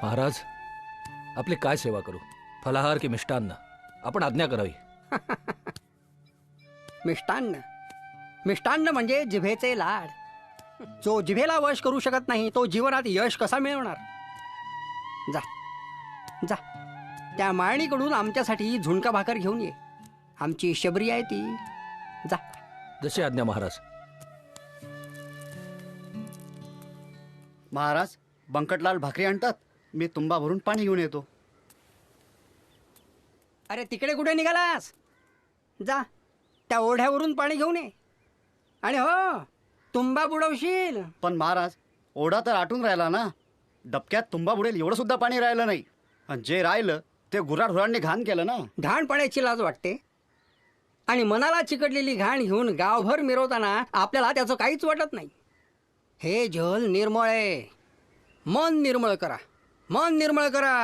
महाराज, आपली काय सेवा करू? फलाहार की मिष्टान्न? आपण आज्ञा करावी. मिष्टान्न मिष्टान्न म्हणजे जिभेचे लाड. जो जिभेला वश करू शकत नाही तो जीवनात यश कसा मिळवणार? जा जा, त्या माळणीकडून आमच्यासाठी झुणका भाकर घेऊन ये. आमची शबरी आहे ती. जा. जशी आज्ञा महाराज. महाराज, बंकटलाल भाकरी आणतात. मी तुंबा भरून पाणी घेऊन येतो. अरे तिकडे कुठे निघालास? जा, त्या ओढ्यावरून पाणी घेऊन ये. आणि हो, तुंबा बुडवशील. पण महाराज, ओढा तर आटून राहिला ना. डबक्यात तुंबा बुडेल एवढं सुद्धा पाणी राहिलं नाही. आणि जे राहिलं ते गुराढोरांनी घाण केलं ना. घाण पाण्याची लाज वाटते. आणि मनाला चिकटलेली घाण घेऊन गावभर मिरवताना आपल्याला त्याचं काहीच वाटत नाही. हे जल निर्मळ आहे. मन निर्मळ करा, मन निर्मळ करा.